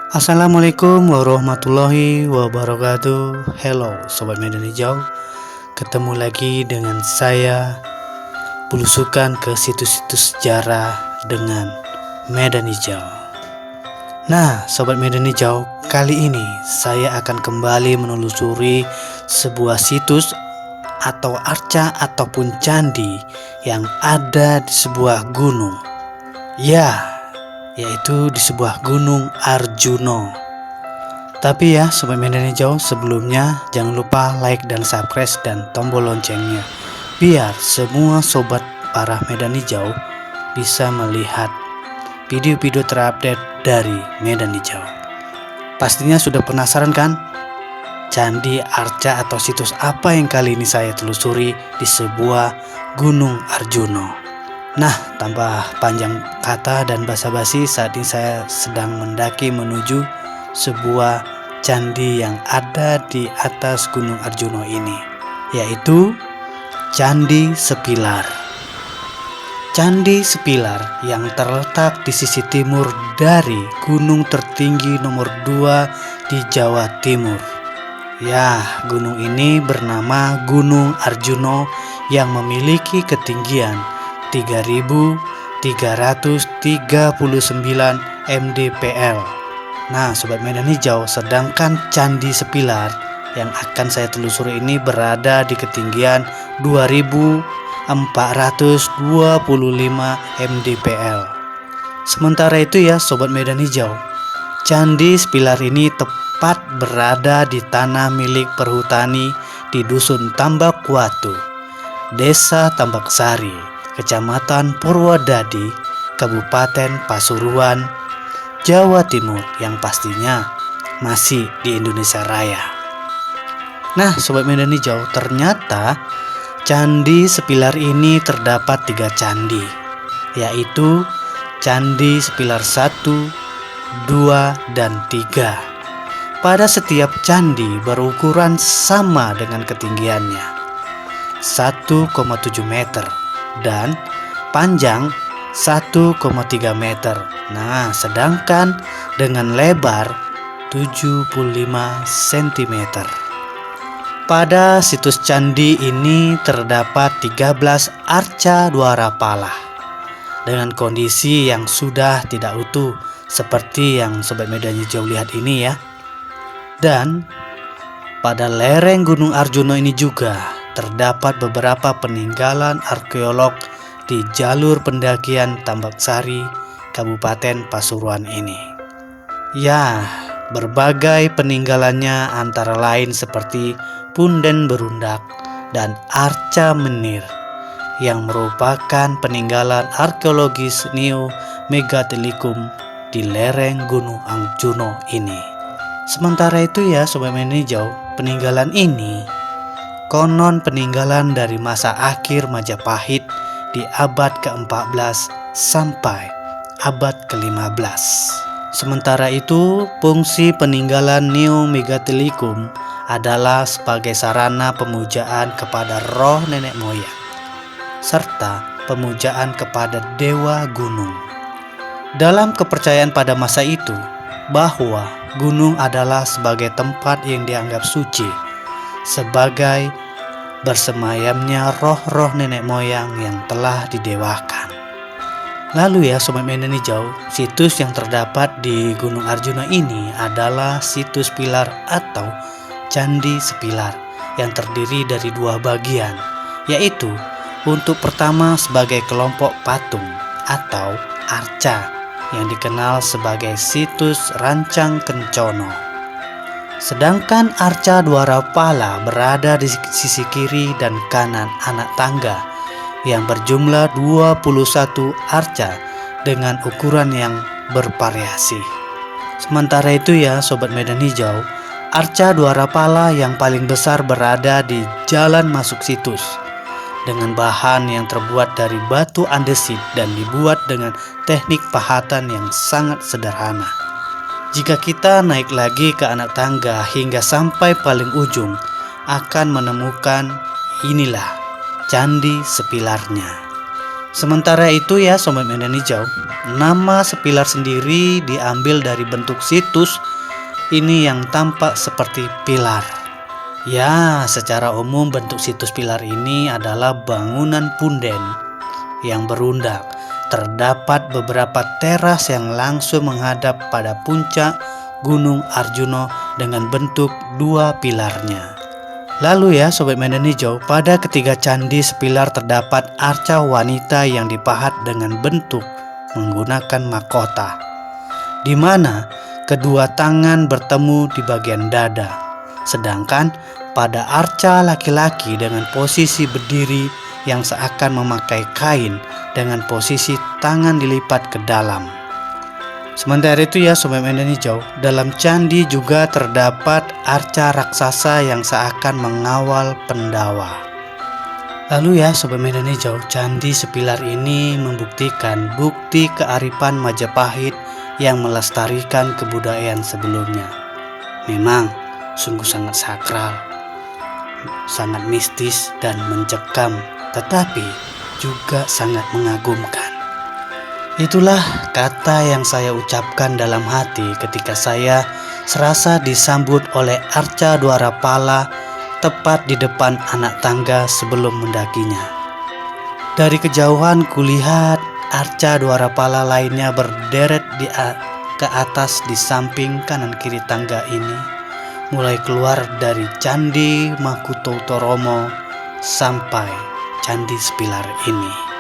Assalamualaikum warahmatullahi wabarakatuh. Hello Sobat Medan Hijau, ketemu lagi dengan saya, belusukan ke situs-situs sejarah dengan Medan Hijau. Nah Sobat Medan Hijau, kali ini saya akan kembali menelusuri sebuah situs atau arca ataupun candi yang ada di sebuah gunung. Yaitu di sebuah gunung Arjuno. Tapi ya Sobat Medan Hijau, sebelumnya jangan lupa like dan subscribe dan tombol loncengnya, biar semua sobat para Medan Hijau bisa melihat video-video terupdate dari Medan Hijau. Pastinya sudah penasaran kan? Candi, arca atau situs apa yang kali ini saya telusuri di sebuah gunung Arjuno? Nah, tanpa panjang kata dan basa-basi, saat ini saya sedang mendaki menuju sebuah candi yang ada di atas Gunung Arjuno ini, yaitu Candi Sepilar. Candi Sepilar yang terletak di sisi timur dari gunung tertinggi nomor 2 di Jawa Timur. Gunung ini bernama Gunung Arjuno yang memiliki ketinggian 3.339 mdpl. Nah Sobat Medan Hijau, sedangkan Candi Sepilar yang akan saya telusuri ini berada di ketinggian 2.425 mdpl. Sementara itu ya Sobat Medan Hijau, Candi Sepilar ini tepat berada di tanah milik perhutani di Dusun Tambakwatu, Desa Tambaksari, Kecamatan Purwodadi, Kabupaten Pasuruan, Jawa Timur, yang pastinya masih di Indonesia Raya. Nah Sobat Medan Hijau, ternyata Candi Sepilar ini terdapat 3 candi, yaitu Candi Sepilar 1, 2, dan 3. Pada setiap candi berukuran sama dengan ketinggiannya 1,7 meter dan panjang 1,3 meter. Nah, sedangkan dengan lebar 75 cm. Pada situs candi ini terdapat 13 arca dwarapala dengan kondisi yang sudah tidak utuh seperti yang Sobat Medan Hijau lihat ini ya. Dan pada lereng Gunung Arjuno ini juga terdapat beberapa peninggalan arkeolog di jalur pendakian Tambaksari, Kabupaten Pasuruan ini. Berbagai peninggalannya antara lain seperti Punden Berundak dan Arca Menir yang merupakan peninggalan arkeologis Neo Megalithikum di lereng Gunung Arjuno ini. Sementara itu ya Sobat Medan Hijau, peninggalan ini konon peninggalan dari masa akhir Majapahit di abad ke-14 sampai abad ke-15. Sementara itu, fungsi peninggalan Neo Megalithikum adalah sebagai sarana pemujaan kepada roh nenek moyang serta pemujaan kepada dewa gunung. Dalam kepercayaan pada masa itu bahwa gunung adalah sebagai tempat yang dianggap suci, sebagai bersemayamnya roh-roh nenek moyang yang telah didewakan. Lalu ya Sobat Medan Hijau, situs yang terdapat di Gunung Arjuno ini adalah situs pilar atau Candi Sepilar yang terdiri dari 2 bagian, yaitu untuk pertama sebagai kelompok patung atau arca yang dikenal sebagai situs Rancang Kencono. Sedangkan arca dwarapala berada di sisi kiri dan kanan anak tangga yang berjumlah 21 arca dengan ukuran yang bervariasi. Sementara itu ya Sobat Medan Hijau, arca dwarapala yang paling besar berada di jalan masuk situs dengan bahan yang terbuat dari batu andesit dan dibuat dengan teknik pahatan yang sangat sederhana. Jika kita naik lagi ke anak tangga hingga sampai paling ujung, akan menemukan inilah Candi Sepilarnya. Sementara itu ya Sobat Medan Hijau, nama sepilar sendiri diambil dari bentuk situs ini yang tampak seperti pilar. Ya, secara umum bentuk situs pilar ini adalah bangunan punden yang berundak. Terdapat beberapa teras yang langsung menghadap pada puncak Gunung Arjuna dengan bentuk dua pilarnya. Lalu ya Sobat Medan Hijau, pada ketiga candi sepilar terdapat arca wanita yang dipahat dengan bentuk menggunakan mahkota, di mana kedua tangan bertemu di bagian dada. Sedangkan pada arca laki-laki dengan posisi berdiri yang seakan memakai kain dengan posisi tangan dilipat ke dalam. Sementara itu ya Sobat Medan Hijau, dalam candi juga terdapat arca raksasa yang seakan mengawal Pendawa. Lalu ya Sobat Medan Hijau, candi sepilar ini membuktikan bukti kearifan Majapahit yang melestarikan kebudayaan sebelumnya. Memang sungguh sangat sakral, sangat mistis dan mencekam, tetapi juga sangat mengagumkan. Itulah kata yang saya ucapkan dalam hati ketika saya serasa disambut oleh arca Dwarapala tepat di depan anak tangga sebelum mendakinya. Dari kejauhan kulihat arca Dwarapala lainnya berderet ke atas di samping kanan kiri tangga ini, mulai keluar dari Candi Makututoromo sampai candi sepilar ini.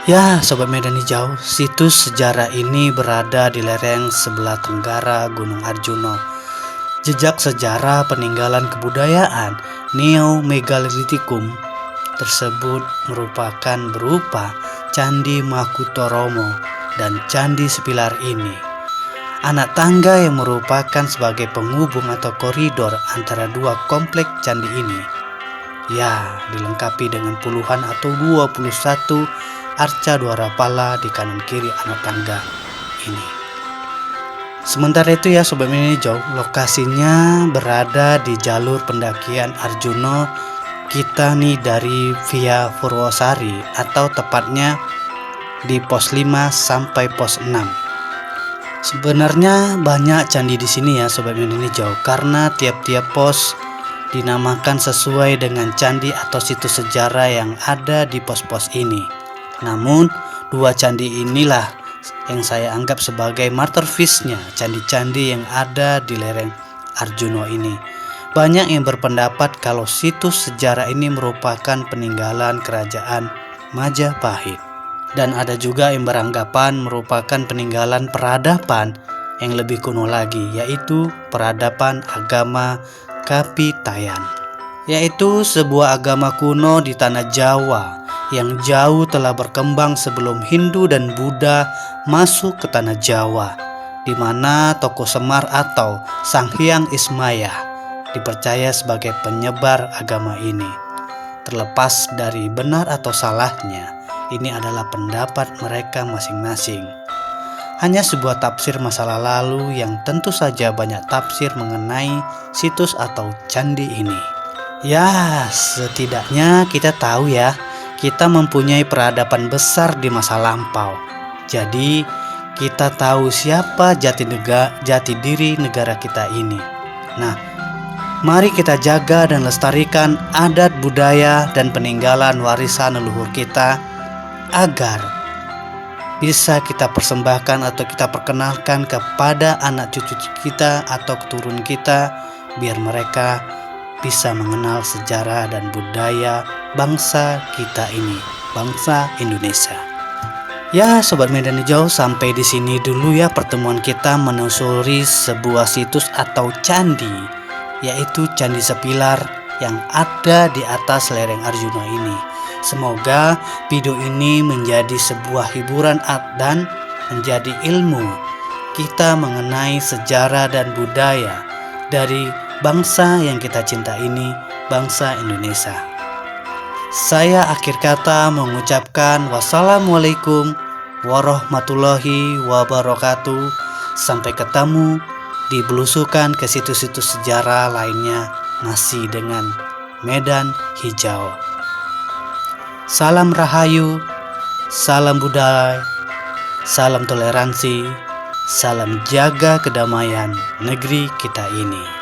Ya Sobat Medan Hijau, situs sejarah ini berada di lereng sebelah tenggara Gunung Arjuna. Jejak sejarah peninggalan kebudayaan Neo-Megalithicum tersebut merupakan berupa Candi Makututoromo dan Candi Sepilar ini. Anak tangga yang merupakan sebagai penghubung atau koridor antara dua komplek candi ini. Ya, dilengkapi dengan puluhan atau 21 arca Dwarapala di kanan kiri anak tangga ini. Sementara itu ya Sobat Medan Hijau, lokasinya berada di jalur pendakian Arjuna. Kita nih dari via Purwosari atau tepatnya di pos 5 sampai pos 6. Sebenarnya banyak candi di sini ya Sobat Medan Hijau, karena tiap-tiap pos dinamakan sesuai dengan candi atau situs sejarah yang ada di pos-pos ini. Namun, dua candi inilah yang saya anggap sebagai masterpiece-nya candi-candi yang ada di lereng Arjuna ini. Banyak yang berpendapat kalau situs sejarah ini merupakan peninggalan kerajaan Majapahit. Dan ada juga yang beranggapan merupakan peninggalan peradaban yang lebih kuno lagi, yaitu peradaban agama Kapitayan, yaitu sebuah agama kuno di tanah Jawa yang jauh telah berkembang sebelum Hindu dan Buddha masuk ke tanah Jawa, di mana Tokoh Semar atau Sang Hyang Ismaya dipercaya sebagai penyebar agama ini. Terlepas dari benar atau salahnya, ini adalah pendapat mereka masing-masing. Hanya sebuah tafsir masa lalu yang tentu saja banyak tafsir mengenai situs atau candi ini. Ya, setidaknya kita tahu ya, kita mempunyai peradaban besar di masa lampau. Jadi, kita tahu siapa jati diri negara kita ini. Nah, mari kita jaga dan lestarikan adat budaya dan peninggalan warisan leluhur kita agar bisa kita persembahkan atau kita perkenalkan kepada anak cucu kita atau keturunan kita, biar mereka bisa mengenal sejarah dan budaya bangsa kita ini, bangsa Indonesia. Ya Sobat Medan Hijau, sampai di sini dulu ya pertemuan kita menelusuri sebuah situs atau candi, yaitu Candi Sepilar yang ada di atas lereng Arjuna ini. Semoga video ini menjadi sebuah hiburan dan menjadi ilmu kita mengenai sejarah dan budaya dari bangsa yang kita cinta ini, bangsa Indonesia. Saya akhir kata mengucapkan wassalamualaikum warahmatullahi wabarakatuh. Sampai ketemu di belusukan ke situs-situs sejarah lainnya masih dengan Medan Hijau. Salam Rahayu, salam budaya, salam toleransi, salam jaga kedamaian negeri kita ini.